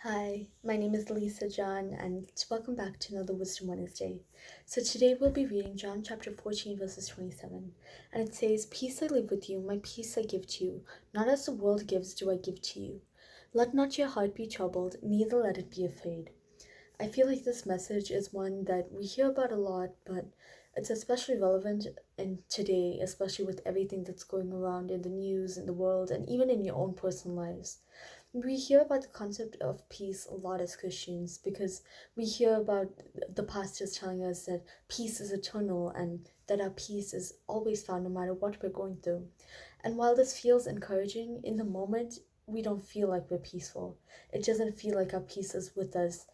Hi, my name is Lisa John, and welcome back to another Wisdom Wednesday. So today we'll be reading John chapter 14, verses 27, and it says, "Peace I leave with you, my peace I give to you. Not as the world gives do I give to you. Let not your heart be troubled, neither let it be afraid." I feel like this message is one that we hear about a lot, but it's especially relevant in today, especially with everything that's going around in the news, in the world, and even in your own personal lives. We hear about the concept of peace a lot as Christians because we hear about the pastors telling us that peace is eternal and that our peace is always found no matter what we're going through. And while this feels encouraging, in the moment, we don't feel like we're peaceful. It doesn't feel like our peace is with us.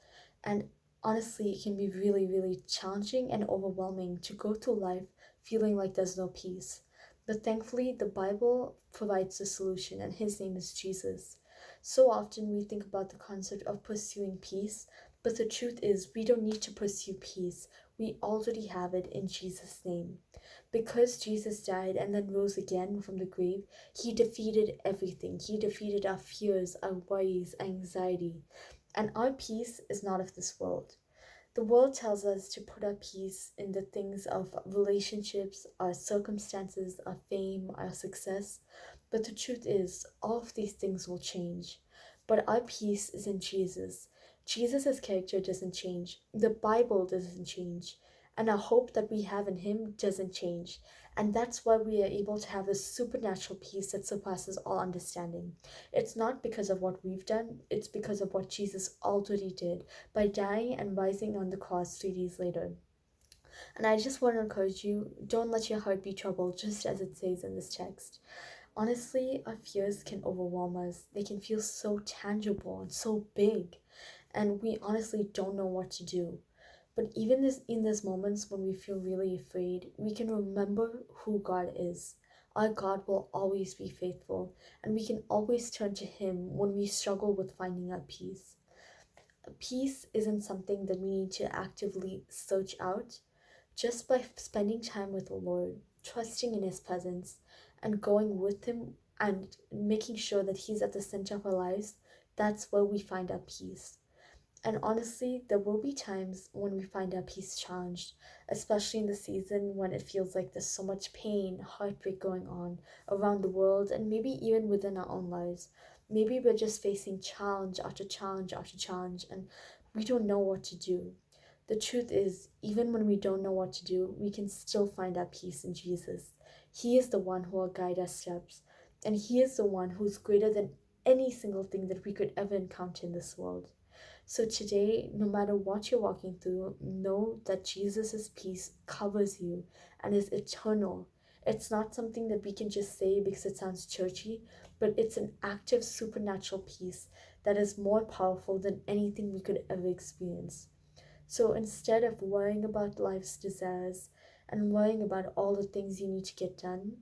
And honestly, it can be really, really challenging and overwhelming to go through life feeling like there's no peace. But thankfully, the Bible provides a solution, and his name is Jesus. So often we think about the concept of pursuing peace, but the truth is we don't need to pursue peace. We already have it in Jesus' name. Because Jesus died and then rose again from the grave, he defeated everything. He defeated our fears, our worries, anxiety. And our peace is not of this world. The world tells us to put our peace in the things of relationships, our circumstances, our fame, our success. But the truth is, all of these things will change. But our peace is in Jesus. Jesus' character doesn't change. The Bible doesn't change. And our hope that we have in Him doesn't change. And that's why we are able to have this supernatural peace that surpasses all understanding. It's not because of what we've done, it's because of what Jesus already did by dying and rising on the cross 3 days later. And I just want to encourage you, don't let your heart be troubled, just as it says in this text. Honestly, our fears can overwhelm us. They can feel so tangible and so big, and we honestly don't know what to do. But even in these moments when we feel really afraid, we can remember who God is. Our God will always be faithful, and we can always turn to Him when we struggle with finding our peace. Peace isn't something that we need to actively search out. Just by spending time with the Lord, trusting in His presence, and going with Him and making sure that He's at the center of our lives, that's where we find our peace. And honestly, there will be times when we find our peace challenged, especially in the season when it feels like there's so much pain, heartbreak going on around the world, and maybe even within our own lives. Maybe we're just facing challenge after challenge after challenge, and we don't know what to do. The truth is, even when we don't know what to do, we can still find our peace in Jesus. He is the one who will guide our steps, and He is the one who's greater than any single thing that we could ever encounter in this world. So today, no matter what you're walking through, know that Jesus' peace covers you and is eternal. It's not something that we can just say because it sounds churchy, but it's an active supernatural peace that is more powerful than anything we could ever experience. So instead of worrying about life's desires and worrying about all the things you need to get done,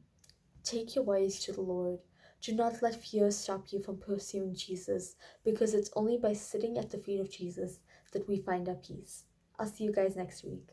take your worries to the Lord. Do not let fear stop you from pursuing Jesus, because it's only by sitting at the feet of Jesus that we find our peace. I'll see you guys next week.